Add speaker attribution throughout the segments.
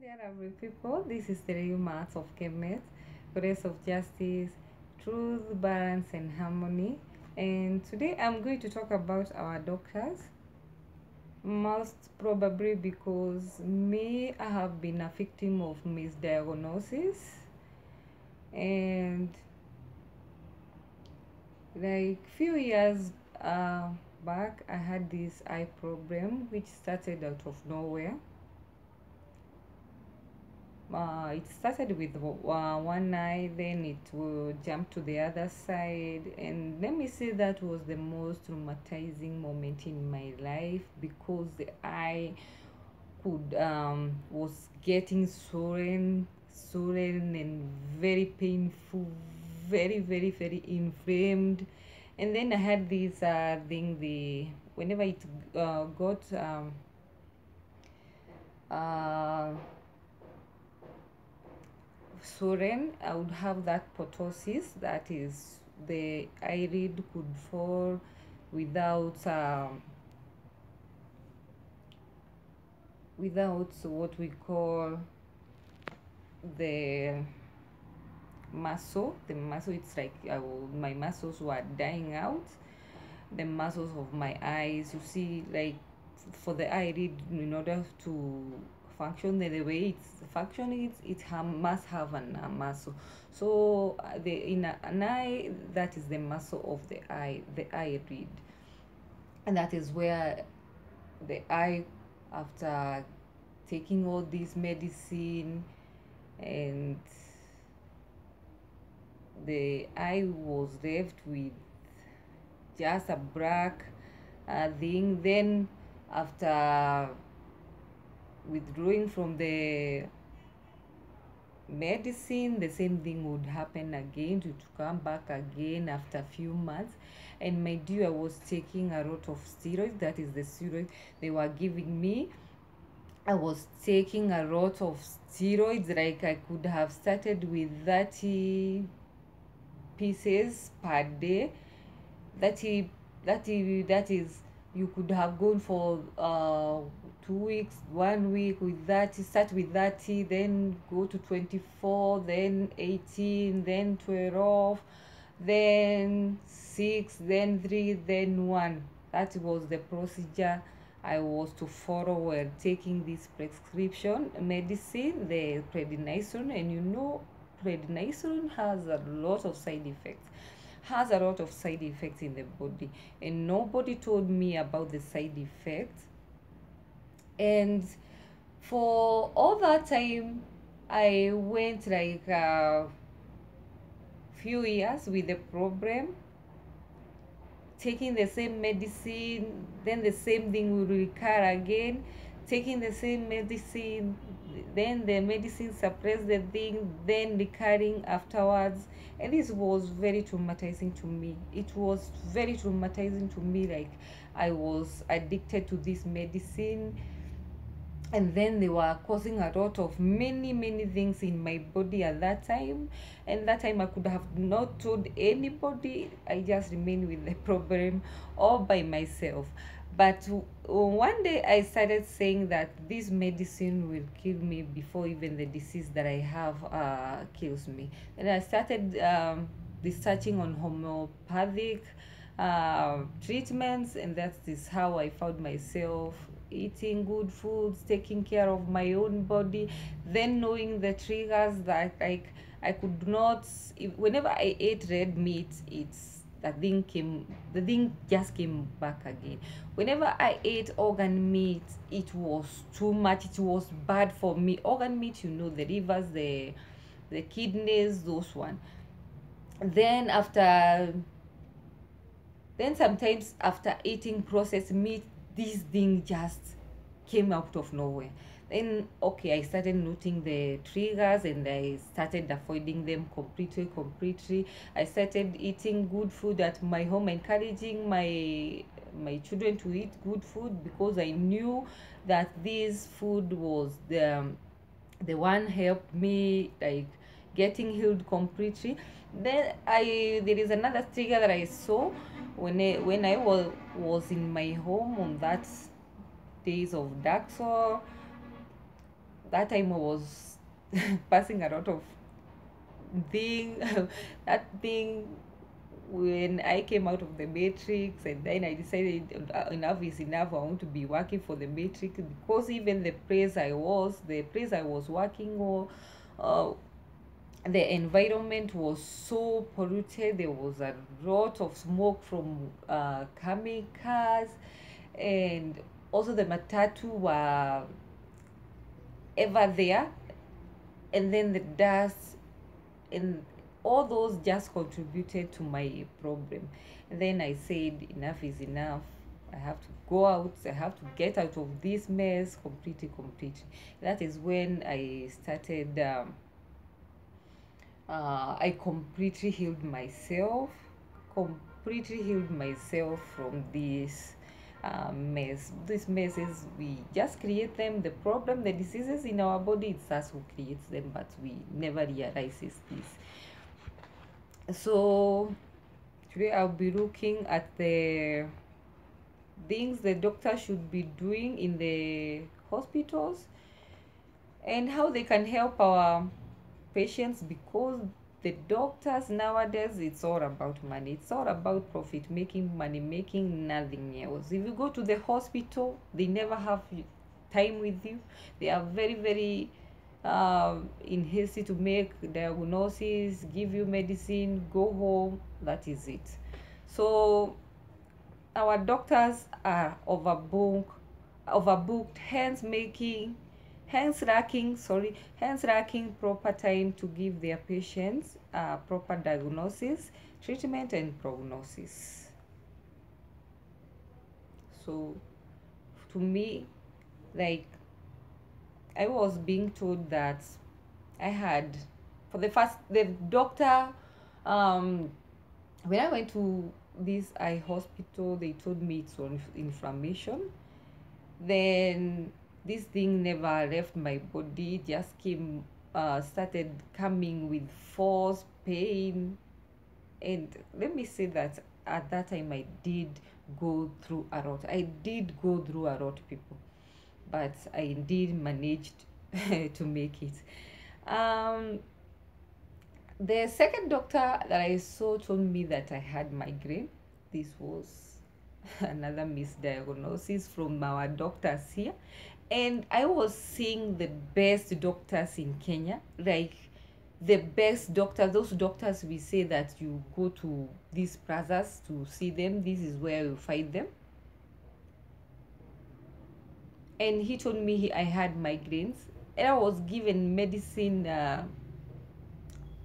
Speaker 1: there, lovely people. This is the real maths of Kemet, goddess of justice, truth, balance, and harmony. And today I'm going to talk about our doctors, most probably because I have been a victim of misdiagnosis. And like few years back, I had this eye problem which started out of nowhere. It started with one eye, then it will jump to the other side, and let me say that was the most traumatizing moment in my life because the eye could was getting swollen and very painful, very inflamed. And then I had this thing, the whenever it got uh, swollen, I would have that ptosis, that is the eyelid could fall without without what we call the muscle. It's like my muscles were dying out, the muscles of my eyes, you see, like for the eyelid, in order to function the way it's functioning, must have a muscle. So an eye, that is the muscle of the eyelid, and that is where the eye, after taking all this medicine, and the eye was left with just a black thing. Then after withdrawing from the medicine, the same thing would happen again, to come back again after a few months. And my dear, I was taking a lot of steroids, that is the steroid they were giving me. I was taking a lot of steroids, like I could have started with 30 pieces per day. that is, you could have gone for 2 weeks, 1 week with that. Start with 30, then go to 24, then 18, then 12, then 6, then 3, then 1. That was the procedure I was to follow while taking this prescription medicine, the prednisone. And prednisone has a lot of side effects, in the body, and nobody told me about the side effects. And for all that time, I went like a few years with the problem, taking the same medicine, then the same thing will recur again, taking the same medicine, then the medicine suppress the thing, then recurring afterwards. And this was very traumatizing to me. It was very traumatizing to me, like I was addicted to this medicine. And then they were causing a lot of many things in my body at that time. And that time I could have not told anybody. I just remained with the problem all by myself. But one day I started saying that this medicine will kill me before even the disease that I have kills me. And I started researching on homeopathic treatments, and that is how I found myself eating good foods, taking care of my own body, then knowing the triggers that, like, I could not, whenever I ate red meat, the thing just came back again. Whenever I ate organ meat, it was too much, it was bad for me. Organ meat, the livers, the kidneys, those one. Then sometimes after eating processed meat, this thing just came out of nowhere. Then okay, I started noting the triggers, and I started avoiding them completely. I started eating good food at my home, encouraging my children to eat good food, because I knew that this food was the one helped me, like, getting healed completely. Then there is another trigger that I saw when I was in my home on that days of dark. So That time I was passing a lot of thing that thing when I came out of the matrix, and then I decided enough is enough. I want to be working for the matrix, because even the place I was working on, uh, the environment was so polluted. There was a lot of smoke from chemicals, and also the matatu were ever there, and then the dust and all those just contributed to my problem. And then I said enough is enough. I have to go out. I have to get out of this mess completely. That is when I started. I completely healed myself. Completely healed myself from this mess. These messes, we just create them. The problem, the diseases in our body, it's us who creates them, but we never realizes this. So today I'll be looking at the things the doctor should be doing in the hospitals, and how they can help our patients, because the doctors nowadays, it's all about money. It's all about profit making, money making, nothing else. If you go to the hospital, they never have time with you. They are very in hasty to make diagnosis, give you medicine, go home. That is it. So our doctors are overbooked, hence lacking proper time to give their patients proper diagnosis, treatment, and prognosis. So to me, like, I was being told that I had, for the doctor, um when I went to this eye hospital, they told me it's on inflammation. Then this thing never left my body, just started coming with force, pain. And let me say that at that time I did go through a lot. I did go through a lot, people, but I did managed to make it. Um, the second doctor that I saw told me that I had migraine. This was another misdiagnosis from our doctors here. And I was seeing the best doctors in Kenya, like the best doctors, those doctors we say that you go to these plazas to see them, this is where you find them. And he told me I had migraines, and I was given medicine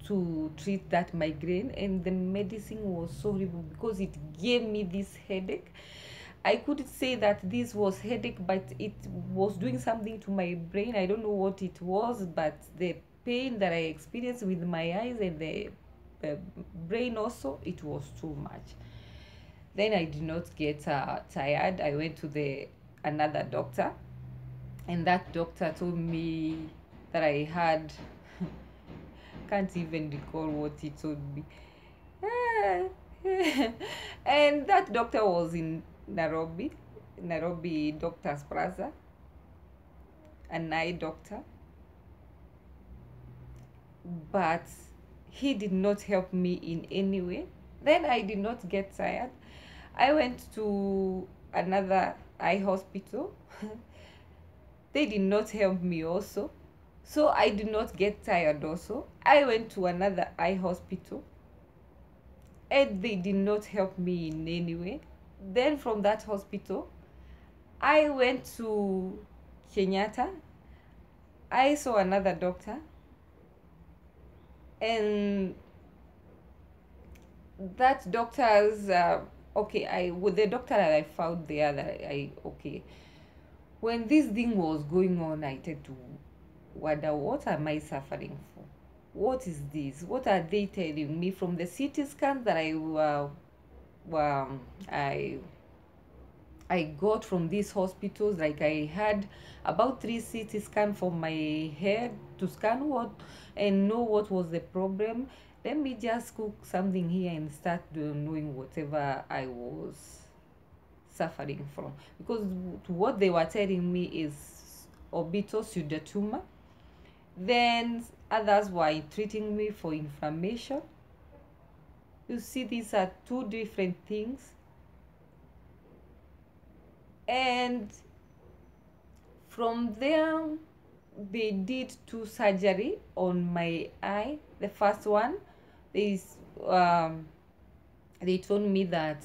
Speaker 1: to treat that migraine, and the medicine was so horrible because it gave me this headache. I could say that this was headache, but it was doing something to my brain. I don't know what it was, but the pain that I experienced with my eyes and the brain also, it was too much. Then I did not get tired. I went to the another doctor, and that doctor told me that I had can't even recall what he told me. And that doctor was in Nairobi Doctors Plaza, an eye doctor. But he did not help me in any way. Then I did not get tired. I went to another eye hospital. They did not help me also. So I did not get tired also. I went to another eye hospital, and they did not help me in any way. Then from that hospital, I went to Kenyatta. I saw another doctor, and that doctor's okay. I with the doctor that I found there, that I okay. When this thing was going on, I tend to wonder, what am I suffering for? What is this? What are they telling me from the CT scans that um, I I got from these hospitals? Like, I had about 3 CT scan for my head to scan what and know what was the problem. Let me just cook something here and start knowing whatever I was suffering from, because what they were telling me is orbital pseudotumor. Then others were treating me for inflammation. You see, these are two different things. And from there, they did two surgery on my eye. The first one, they um, they told me that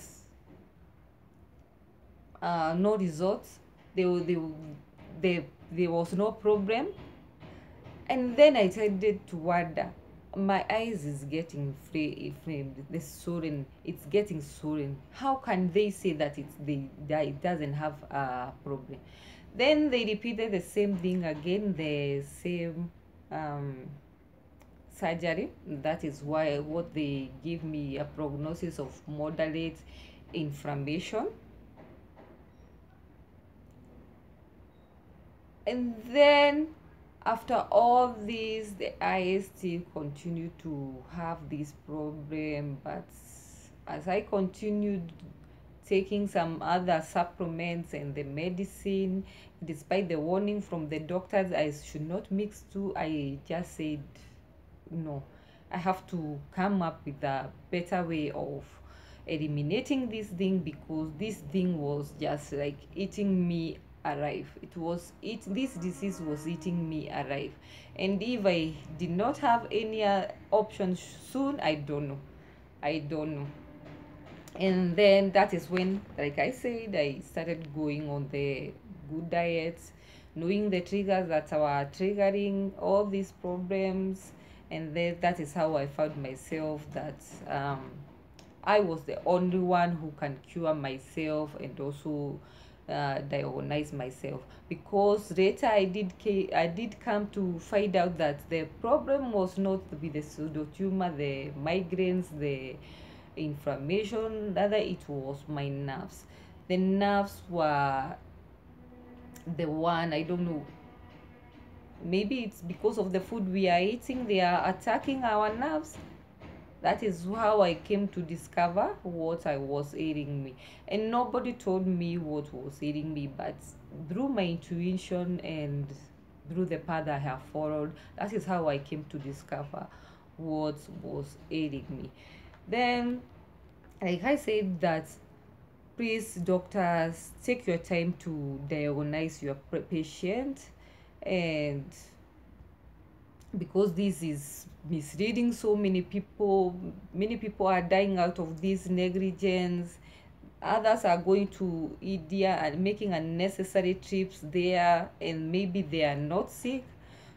Speaker 1: no results. They, there was no problem. And then I tended to wonder, my eyes is getting framed, the swollen, it's getting swollen. How can they say that that it doesn't have a problem? Then they repeated the same thing again, the same surgery. That is why what they give me a prognosis of moderate inflammation. And then after all this, the eyes still continue to have this problem. But as I continued taking some other supplements and the medicine, despite the warning from the doctors I should not mix two, I just said no, I have to come up with a better way of eliminating this thing, because this thing was just like eating me alive. This disease was eating me alive. And if I did not have any options soon, I don't know. And then that is when, like I said, I started going on the good diets, knowing the triggers that were triggering all these problems. And then that is how I found myself that I was the only one who can cure myself and also diagnose myself. Because later I did come to find out that the problem was not with the pseudotumor, the migraines, the inflammation. Rather, it was my nerves. The nerves were the one, I don't know, maybe it's because of the food we are eating, they are attacking our nerves. That is how I came to discover what I was eating me. And nobody told me what was eating me, but through my intuition and through the path I have followed, that is how I came to discover what was eating me. Then, like I said, that please, doctors, take your time to diagnose your patient. And because this is misleading so many people are dying out of this negligence. Others are going to India and making unnecessary trips there, and maybe they are not sick.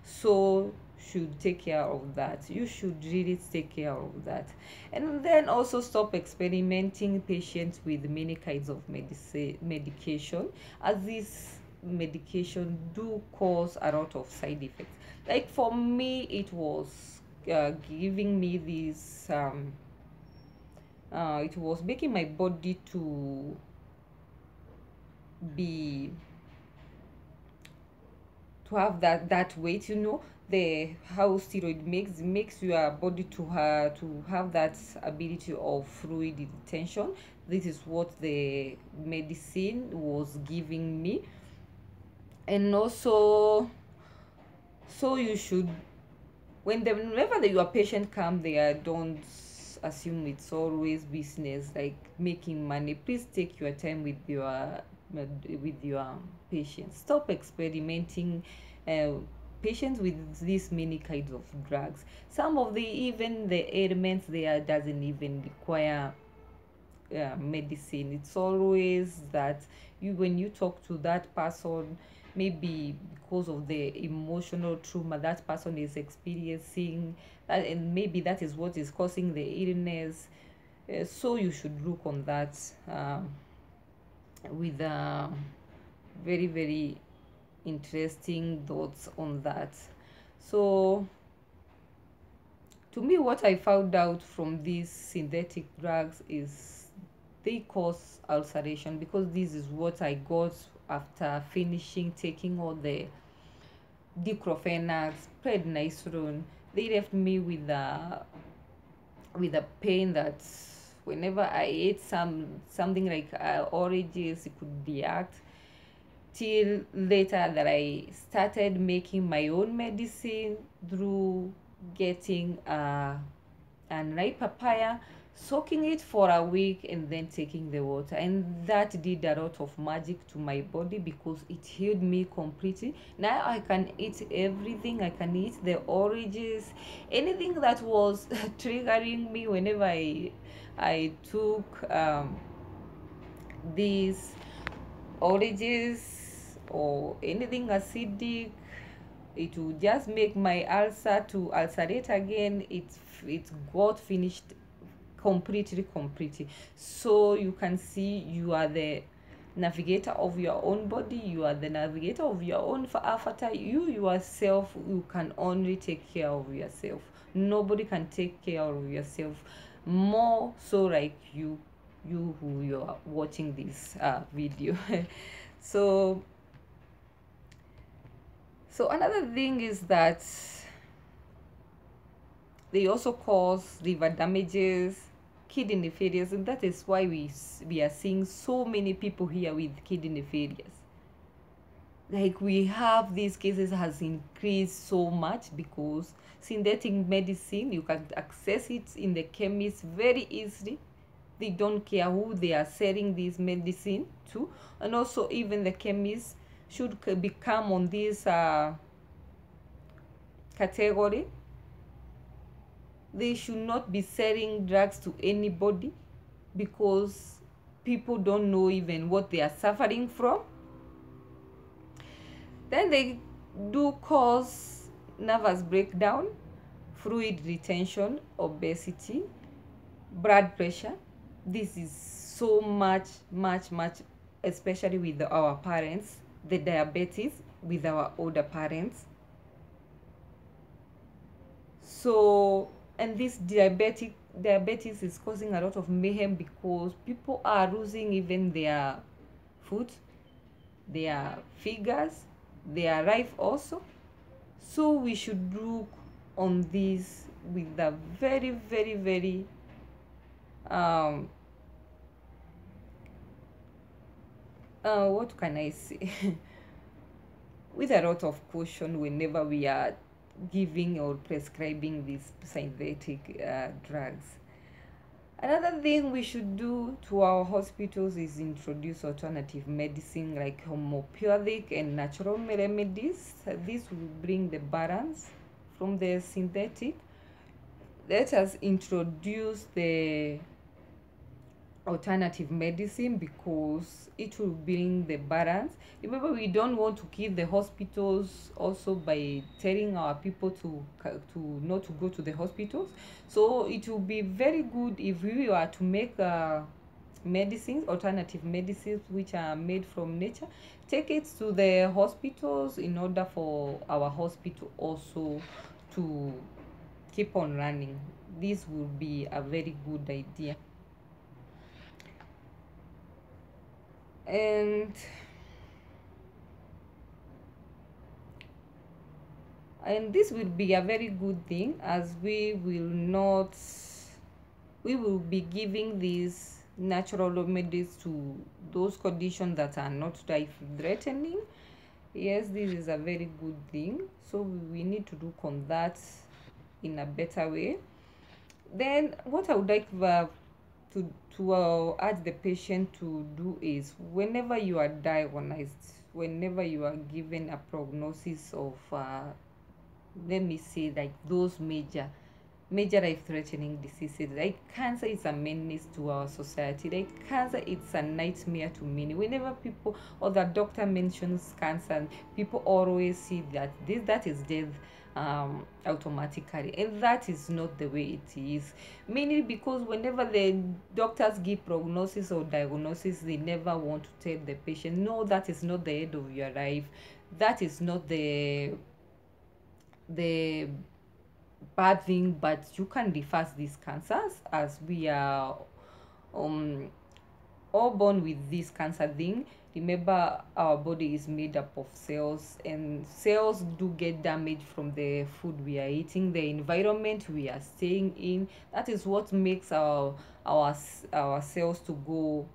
Speaker 1: So should take care of that. You should really take care of that. And then also stop experimenting patients with many kinds of medication, as this medication do cause a lot of side effects. Like for me, it was giving me this it was making my body be to have that weight, the how steroid makes your body to have that ability of fluid retention. This is what the medicine was giving me. And also, so you should, whenever your patient come there, don't assume it's always business like making money. Please take your time with your patients. Stop experimenting patients with these many kinds of drugs. Some of even the ailments there doesn't even require medicine. It's always that when you talk to that person, maybe because of the emotional trauma that person is experiencing, and maybe that is what is causing the illness. So you should look on that with very, very interesting thoughts on that. So to me, what I found out from these synthetic drugs is they cause ulceration, because this is what I got after finishing taking all the diclofenac, prednisolone. They left me with a pain that whenever I ate something like oranges, it could react. till later that I started making my own medicine through getting an ripe papaya, soaking it for a week, and then taking the water. And that did a lot of magic to my body because it healed me completely. Now I can eat everything. I can eat the oranges, anything that was triggering me whenever I took these oranges or anything acidic. It will just make my ulcer to ulcerate again. It got finished completely. So you can see you are the navigator of your own body, you are the navigator of your own avatar. You yourself, you can only take care of yourself. Nobody can take care of yourself more so like you who you are watching this video. so so another thing is that they also cause liver damages, kidney failures, and that is why we are seeing so many people here with kidney failures. Like, we have these cases has increased so much because synthetic medicine, you can access it in the chemist very easily. They don't care who they are selling this medicine to, and also even the chemists should become on this category. They should not be selling drugs to anybody because people don't know even what they are suffering from. Then they do cause nervous breakdown, fluid retention, obesity, blood pressure. This is so much, especially with our parents, the diabetes with our older parents. So, and this diabetes is causing a lot of mayhem because people are losing even their foot, their figures, their life also. So we should look on this with a very what can I say? with a lot of caution whenever we are giving or prescribing these synthetic drugs. Another thing we should do to our hospitals is introduce alternative medicine like homeopathic and natural remedies. This will bring the balance from the synthetic. Let us introduce the alternative medicine because it will bring the balance. Remember, we don't want to kill the hospitals also by telling our people to not to go to the hospitals. So it will be very good if we were to make medicines, alternative medicines which are made from nature, take it to the hospitals in order for our hospital also to keep on running. This will be a very good idea. and and this will be a very good thing, as we will be giving these natural remedies to those conditions that are not life threatening. Yes, this is a very good thing, so we need to look on that in a better way. Then what I would like to urge the patient to do is, whenever you are diagnosed, whenever you are given a prognosis of let me say, like those major life threatening diseases, like cancer is a menace to our society. Like cancer, it's a nightmare to many. Whenever people or the doctor mentions cancer, people always see that is death automatically, and that is not the way it is. Mainly because whenever the doctors give prognosis or diagnosis, they never want to tell the patient, no, that is not the end of your life, that is not the bad thing, but you can reverse these cancers, as we are all born with this cancer thing. Remember, our body is made up of cells, and cells do get damaged from the food we are eating, the environment we are staying in. That is what makes our cells to go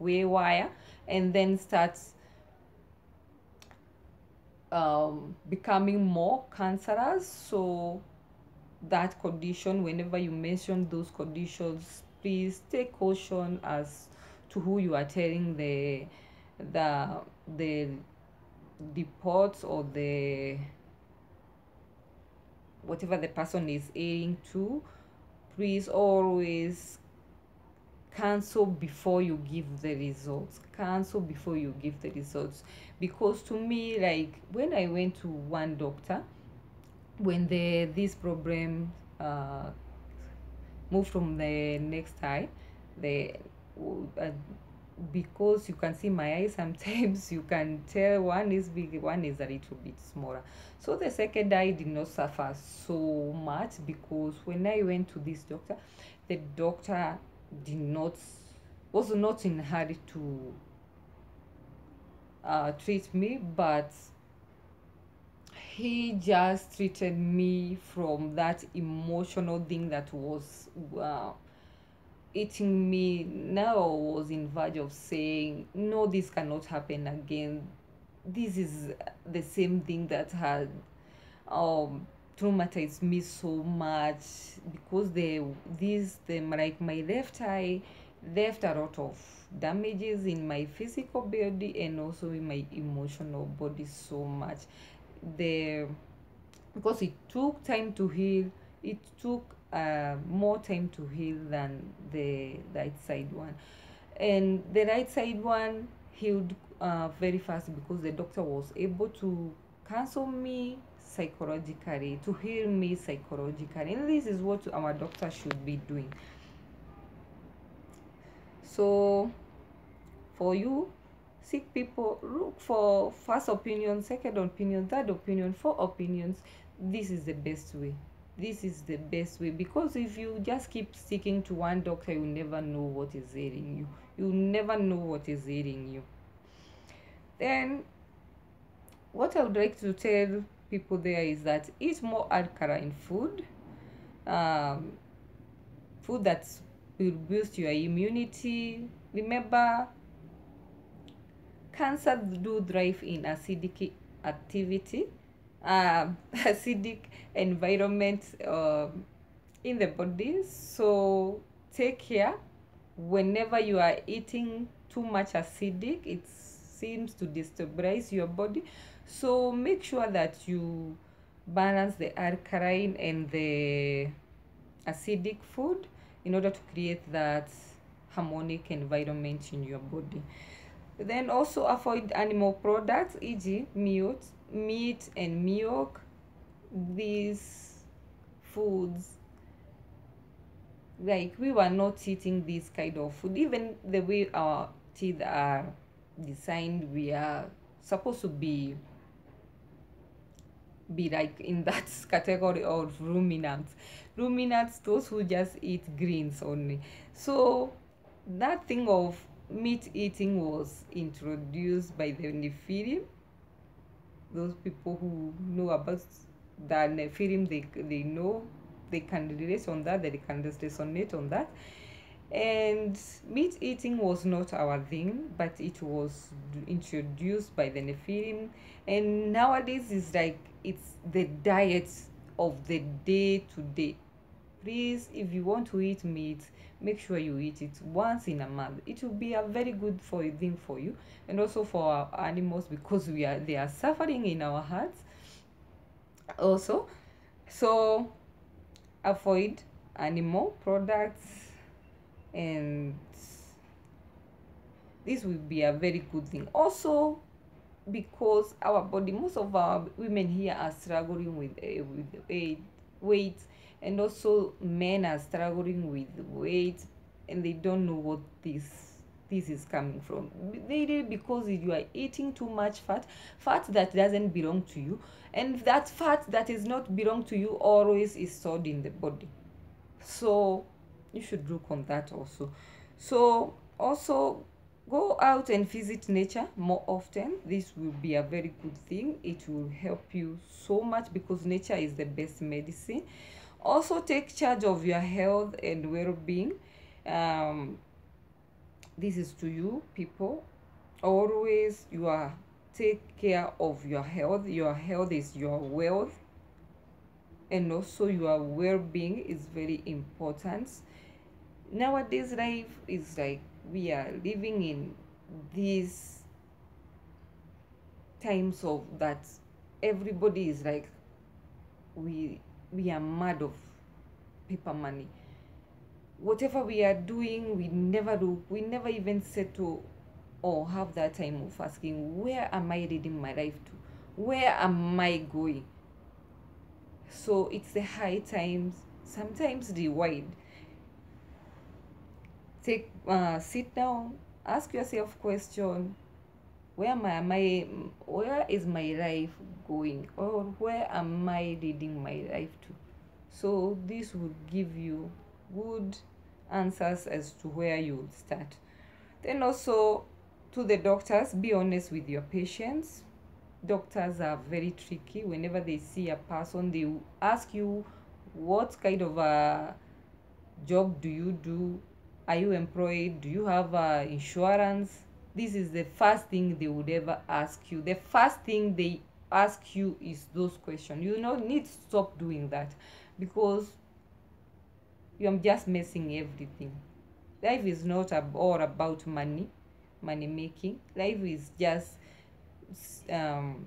Speaker 1: haywire and then starts becoming more cancerous. So that condition, whenever you mention those conditions, please take caution as to who you are telling the the reports or the whatever the person is airing to. Please always cancel before you give the results. Cancel before you give the results. Because to me, like when I went to one doctor, when this problem moved from the next eye, the uh, because you can see my eyes sometimes, you can tell one is big, one is a little bit smaller. So the second eye did not suffer so much, because when I went to this doctor, the doctor did not was not in a hurry to treat me, but he just treated me from that emotional thing that was eating me. Now I was in verge of saying, no, this cannot happen again. This is the same thing that had traumatized me so much, because like my left eye left a lot of damages in my physical body and also in my emotional body so much. The Because it took time to heal, it took more time to heal than the right side one, and the right side one healed very fast, because the doctor was able to cancel me psychologically, to heal me psychologically, and this is what our doctor should be doing. So for you, seek people, look for first opinion, second opinion, third opinion, four opinions. This is the best way. This is the best way, because if you just keep sticking to one doctor, you never know what is ailing you. You never know what is ailing you. Then what I would like to tell people there is that eat more alkaline food, um, food that will boost your immunity. Remember, cancer do thrive in acidic activity, acidic environment in the body. So take care whenever you are eating too much acidic. It seems to destabilize your body. So make sure that you balance the alkaline and the acidic food in order to create that harmonic environment in your body. Then also avoid animal products, e.g. meat and milk. These foods, like we were not eating this kind of food. Even the way our teeth are designed, we are supposed to be like in that category of ruminants. Ruminants, those who just eat greens only. So that thing of meat eating was introduced by the Nephilim. Those people who know about the Nephilim, they know, they can relate on that, they can just resonate on that. And meat eating was not our thing, but it was introduced by the Nephilim. And nowadays it's like it's the diet of the day to day. Please, if you want to eat meat, make sure you eat it once in a month. It will be a very good thing for you, and also for our animals, because they are suffering in our hearts also. So avoid animal products, and this will be a very good thing also, because our body, most of our women here are struggling with weight, and also men are struggling with weight, and they don't know what this is coming from. They because you are eating too much fat that doesn't belong to you, and that fat that is not belong to you always is stored in the body. So you should look on that also. So also go out and visit nature more often. This will be a very good thing. It will help you so much, because nature is the best medicine. Also take charge of your health and well-being. This is to you people. Always you are take care of your health. Your health is your wealth, and also your well-being is very important. Nowadays life is like we are living in these times of that everybody is like we we are mad of paper money. Whatever we are doing, we never even settle or have that time of asking, where am I leading my life to? Where am I going? So it's the high times, sometimes rewind. Sit down, ask yourself question, where is my life going, or where am I leading my life to? So this would give you good answers as to where you would start. Then also, to the doctors, be honest with your patients. Doctors are very tricky. Whenever they see a person, they will ask you, what kind of a job do you do? Are you employed? Do you have insurance? This is the first thing they would ever ask you. The first thing they ask you is those questions. You know, need to stop doing that, because you're just messing everything. Life is not all about money making. Life is just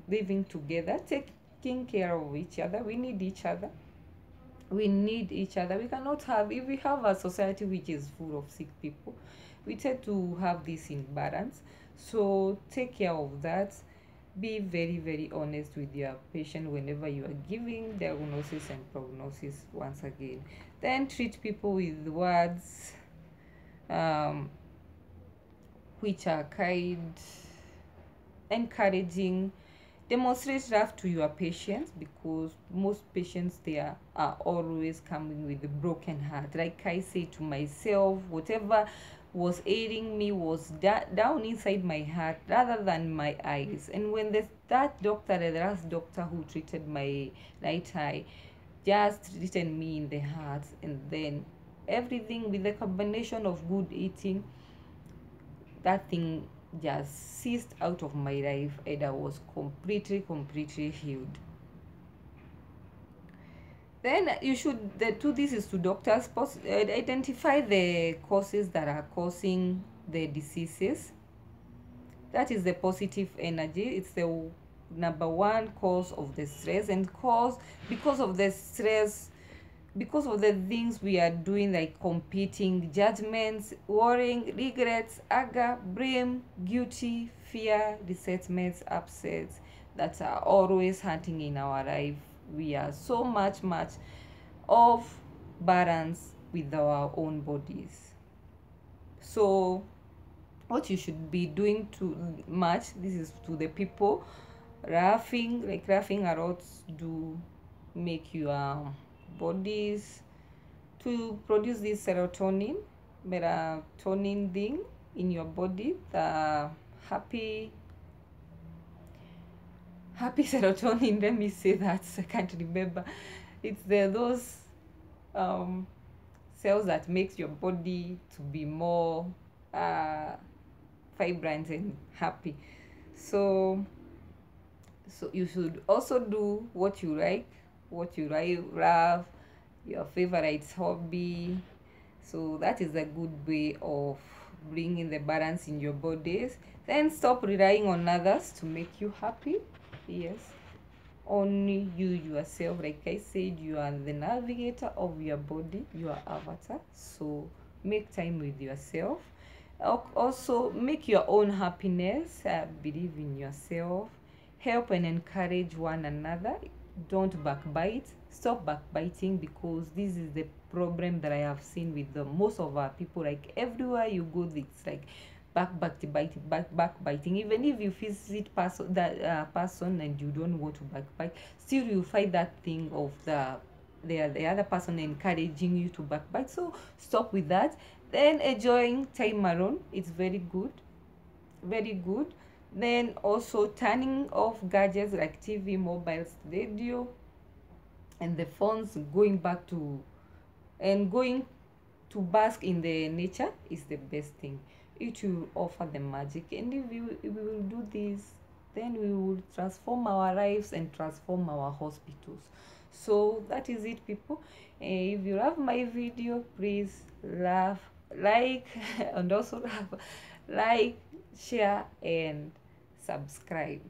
Speaker 1: living together, taking care of each other. We need each other. We need each other. We cannot have, if we have a society which is full of sick people, we tend to have this imbalance. So take care of that. Be very, very honest with your patient whenever you are giving diagnosis and prognosis once again. Then treat people with words um, which are kind, encouraging. Demonstrate love to your patients, because most patients are always coming with a broken heart. Like I say to myself, whatever was ailing me was down inside my heart rather than my eyes. And when that doctor, the last doctor who treated my right eye, just treated me in the heart, and then everything with the combination of good eating, that thing just ceased out of my life, and I was completely healed. Then you should, the two, this is to doctors, identify the causes that are causing the diseases. That is the positive energy. It's the number one cause of the stress, and cause because of the stress, because of the things we are doing, like competing, judgments, worrying, regrets, anger, blame, guilty, fear, resentments, upsets, that are always hunting in our life. We are so much off balance with our own bodies. So what you should be doing to match this is to the people, laughing a lot do make your bodies to produce this melatonin thing in your body, the happy serotonin. Let me say that, I can't remember. It's those cells that makes your body to be more vibrant and happy. So you should also do what you like, love, your favorite hobby. So that is a good way of bringing the balance in your bodies. Then stop relying on others to make you happy. Yes, only you yourself. Like I said, you are the navigator of your body, your avatar. So make time with yourself. Also make your own happiness. Believe in yourself. Help and encourage one another. Don't backbite. Stop backbiting, because this is the problem that I have seen with the most of our people. Like everywhere you go, it's like backbiting. Even if you visit person and you don't want to backbite, still you find that thing of the other person encouraging you to backbite. So stop with that. Then enjoying time alone, it's very good, very good. Then also turning off gadgets like TV, mobiles, radio, and the phones. Going to bask in the nature is the best thing. it will offer the magic. And if we will do this, then we will transform our lives and transform our hospitals. So that is it, people. If you love my video, please love, like, and also love, like, share, and subscribe.